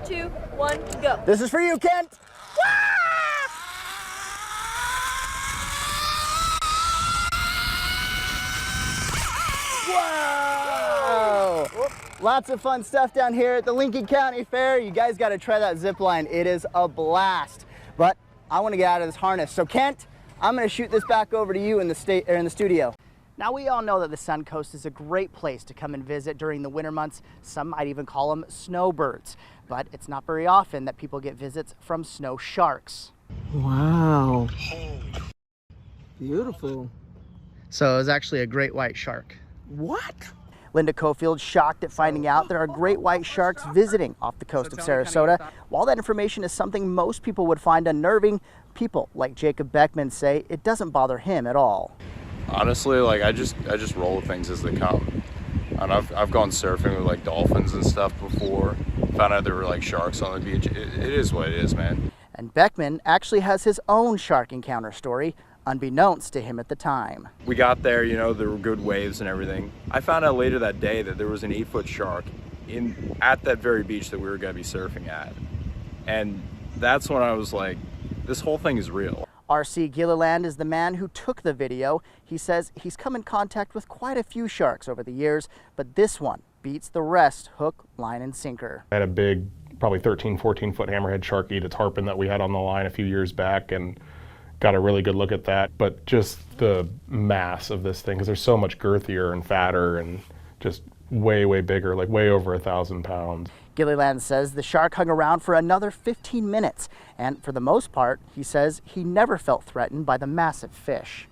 2, 1, go. This is for you, Kent. Whoa! Lots of fun stuff down here at the Lincoln County Fair. You guys got to try that zip line. It is a blast. But I want to get out of this harness. So Kent, I'm going to shoot this back over to you in the studio. Now, we all know that the Suncoast is a great place to come and visit during the winter months. Some might even call them snowbirds, but it's not very often that people get visits from snow sharks. Wow. Beautiful. So it was actually a great white shark. What? Linda Cofield's shocked at finding out there are great white sharks visiting off the coast of Sarasota. While that information is something most people would find unnerving, people like Jacob Beckman say it doesn't bother him at all. Honestly, like I just roll with things as they come. And I've gone surfing with like dolphins and stuff before. Found out there were like sharks on the beach. It is what it is, man. And Beckman actually has his own shark encounter story, unbeknownst to him at the time. We got there, you know, there were good waves and everything. I found out later that day that there was an 8-foot shark at that very beach that we were going to be surfing at. And that's when I was like, this whole thing is real. R.C. Gilliland is the man who took the video. He says he's come in contact with quite a few sharks over the years, but this one beats the rest hook, line, and sinker. I had a big, probably 13, 14-foot hammerhead shark eat a tarpon that we had on the line a few years back, and got a really good look at that. But just the mass of this thing, because they're so much girthier and fatter and just way, way bigger, like way over 1,000 pounds. Gilliland says the shark hung around for another 15 minutes, and for the most part, he says he never felt threatened by the massive fish.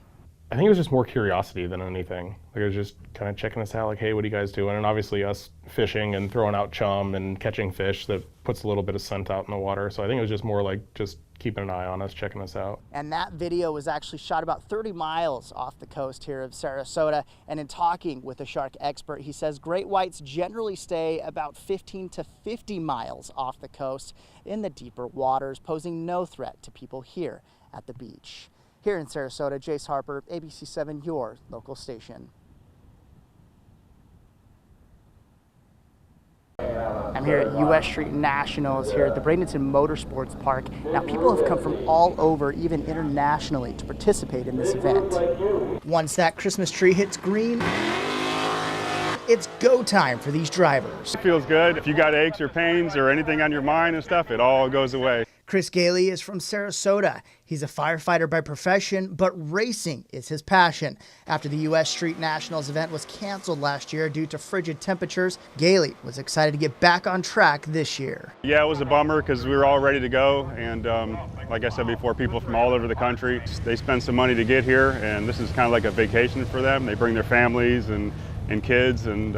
I think it was just more curiosity than anything. Like, it was just kind of checking us out, like, hey, what are you guys doing? And obviously us fishing and throwing out chum and catching fish that puts a little bit of scent out in the water. So I think it was just more like just keeping an eye on us, checking us out. And that video was actually shot about 30 miles off the coast here of Sarasota. And in talking with a shark expert, he says great whites generally stay about 15 to 50 miles off the coast in the deeper waters, posing no threat to people here at the beach. Here in Sarasota, Jace Harper, ABC 7, your local station. I'm here at U.S. Street Nationals here at the Bradenton Motorsports Park. Now, people have come from all over, even internationally, to participate in this event. Once that Christmas tree hits green, it's go time for these drivers. It feels good. If you got aches or pains or anything on your mind and stuff, it all goes away. Chris Gailey is from Sarasota. He's a firefighter by profession, but racing is his passion. After the U.S. Street Nationals event was canceled last year due to frigid temperatures, Gailey was excited to get back on track this year. Yeah, it was a bummer because we were all ready to go. And like I said before, people from all over the country, they spend some money to get here, and this is kind of like a vacation for them. They bring their families and kids, and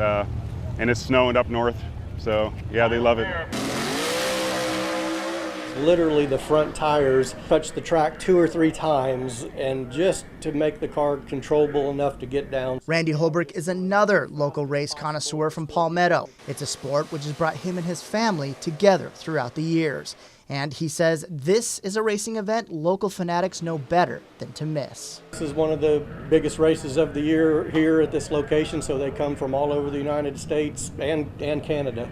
it's snowing up north. So yeah, they love it. Literally the front tires touch the track 2 or 3 times, and just to make the car controllable enough to get down. Randy Holbrook is another local race connoisseur from Palmetto. It's a sport which has brought him and his family together throughout the years. And he says this is a racing event local fanatics know better than to miss. This is one of the biggest races of the year here at this location, so they come from all over the United States and Canada.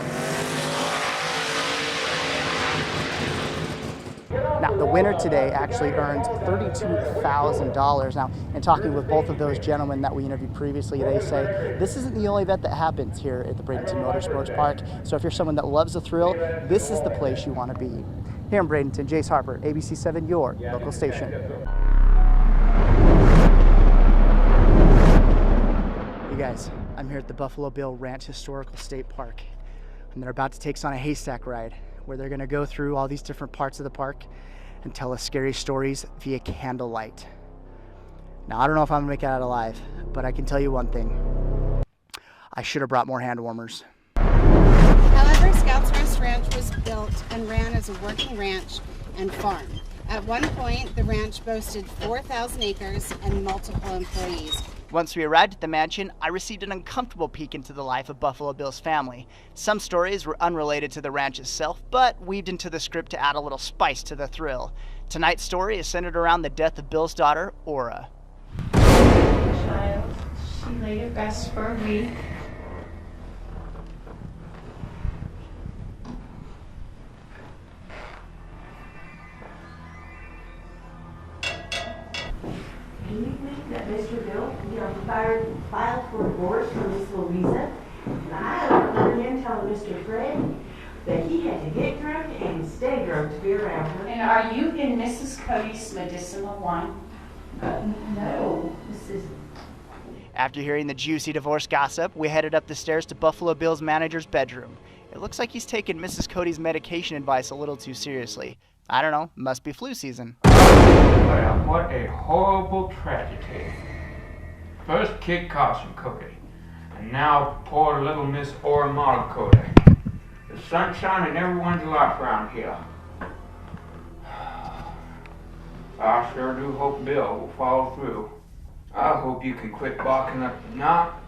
Now, the winner today actually earned $32,000. Now, in talking with both of those gentlemen that we interviewed previously, they say this isn't the only event that happens here at the Bradenton Motorsports Park. So if you're someone that loves the thrill, this is the place you want to be. Here in Bradenton, Jace Harper, ABC 7, your local station. You guys, I'm here at the Buffalo Bill Ranch Historical State Park, and they're about to take us on a haystack ride, where they're going to go through all these different parts of the park and tell us scary stories via candlelight. Now, I don't know if I'm going to make it out alive, but I can tell you one thing. I should have brought more hand warmers. However, Scouts Rest Ranch was built and ran as a working ranch and farm. At one point, the ranch boasted 4,000 acres and multiple employees. Once we arrived at the mansion, I received an uncomfortable peek into the life of Buffalo Bill's family. Some stories were unrelated to the ranch itself, but weaved into the script to add a little spice to the thrill. Tonight's story is centered around the death of Bill's daughter, Aura. Child, she lay to rest for a week. Mr. Bill, filed for divorce from Miss Louisa. And I overheard him telling Mr. Fred that he had to get drunk and stay drunk to be around her. And are you in Mrs. Cody's medicinal wine? No, this is... After hearing the juicy divorce gossip, we headed up the stairs to Buffalo Bill's manager's bedroom. It looks like he's taken Mrs. Cody's medication advice a little too seriously. I don't know, must be flu season. Well, what a horrible tragedy. First Kid Carson Cody, and now poor little Miss Oramara Cody. The sunshine in everyone's life around here. I sure do hope Bill will follow through. I hope you can quit barking up the knock,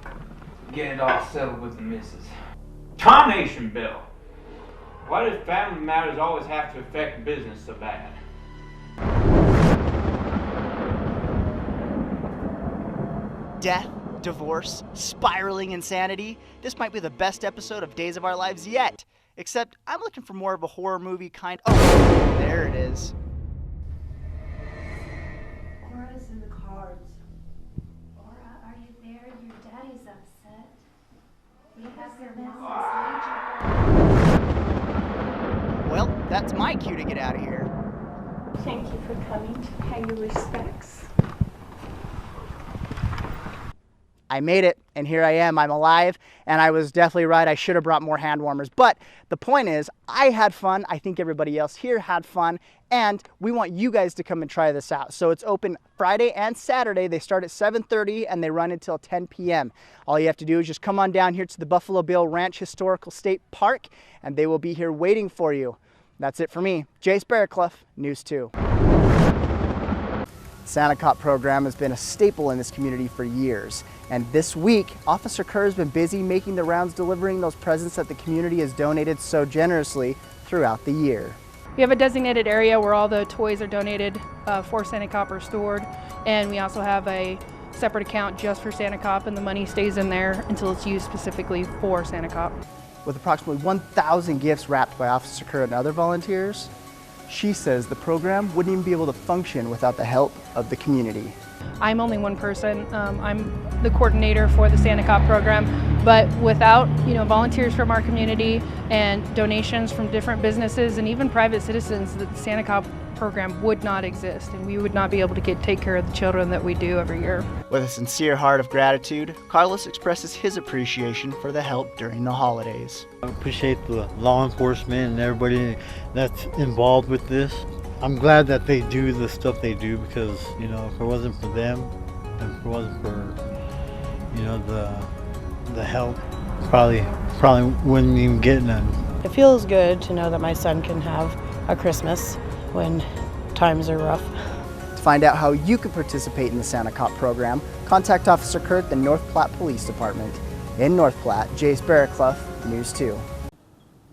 get it all settled with the missus. Tarnation, Bill! Why does family matters always have to affect business so bad? Death, divorce, spiraling insanity. This might be the best episode of Days of Our Lives yet. Except I'm looking for more of a horror movie kind. Oh, there it is. Cora's in the cards. Cora, are you there? Your daddy's upset. We have your message. Well, that's my cue to get out of here. Thank you for coming to pay your respects. I made it, and here I am. I'm alive, and I was definitely right. I should have brought more hand warmers. But the point is, I had fun. I think everybody else here had fun, and we want you guys to come and try this out. So it's open Friday and Saturday. They start at 7:30, and they run until 10 p.m. All you have to do is just come on down here to the Buffalo Bill Ranch Historical State Park, and they will be here waiting for you. That's it for me. Jace Harper, News 2. Santa Cop program has been a staple in this community for years. And this week, Officer Kerr has been busy making the rounds delivering those presents that the community has donated so generously throughout the year. We have a designated area where all the toys are donated for Santa Cop are stored. And we also have a separate account just for Santa Cop, and the money stays in there until it's used specifically for Santa Cop. With approximately 1,000 gifts wrapped by Officer Kerr and other volunteers, she says the program wouldn't even be able to function without the help of the community. I'm only one person. I'm the coordinator for the Santa Cop program, but without volunteers from our community and donations from different businesses and even private citizens, the Santa Cop program would not exist, and we would not be able to take care of the children that we do every year. With a sincere heart of gratitude, Carlos expresses his appreciation for the help during the holidays. I appreciate the law enforcement and everybody that's involved with this. I'm glad that they do the stuff they do because, if it wasn't for them, if it wasn't for, the help, probably wouldn't even get none. It feels good to know that my son can have a Christmas when times are rough. To find out how you can participate in the Santa Cop program, contact Officer Kerr at the North Platte Police Department. In North Platte, Jace Harper, News 2.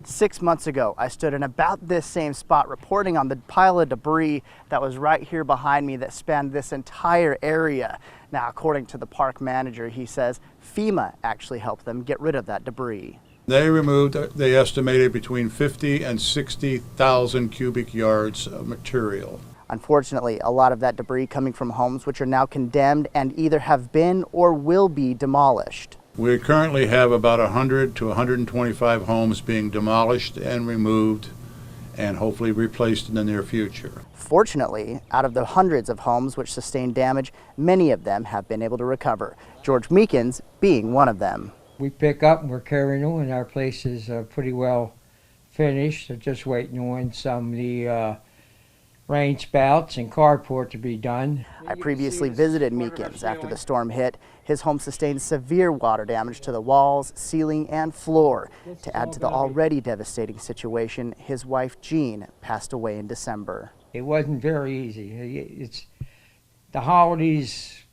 6 months ago, I stood in about this same spot reporting on the pile of debris that was right here behind me that spanned this entire area. Now, according to the park manager, he says FEMA actually helped them get rid of that debris. They estimated between 50 and 60,000 cubic yards of material. Unfortunately, a lot of that debris coming from homes which are now condemned and either have been or will be demolished. We currently have about 100 to 125 homes being demolished and removed and hopefully replaced in the near future. Fortunately, out of the hundreds of homes which sustained damage, many of them have been able to recover, George Meekins being one of them. We pick up and we're carrying on. Our place is pretty well finished. They're just waiting on some of the rain spouts and carport to be done. I previously visited Meekins after the storm hit. His home sustained severe water damage to the walls, ceiling, and floor. To add to the already devastating situation, his wife Jean passed away in December. It wasn't very easy. The holidays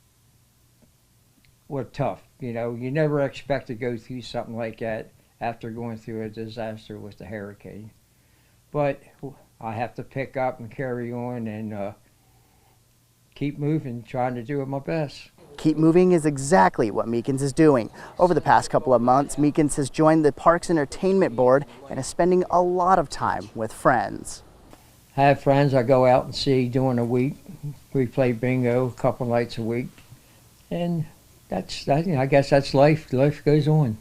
were tough. You never expect to go through something like that after going through a disaster with the hurricane. But I have to pick up and carry on and keep moving, trying to do my best. Keep moving is exactly what Meekins is doing. Over the past couple of months, Meekins has joined the Parks Entertainment Board and is spending a lot of time with friends. I have friends I go out and see during the week. We play bingo a couple nights a week. And I guess that's life. Life goes on.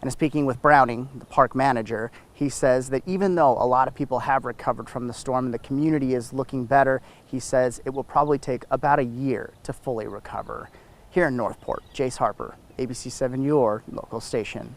And speaking with Browning, the park manager, he says that even though a lot of people have recovered from the storm and the community is looking better, he says it will probably take about a year to fully recover. Here in Northport, Jace Harper, ABC7, your local station.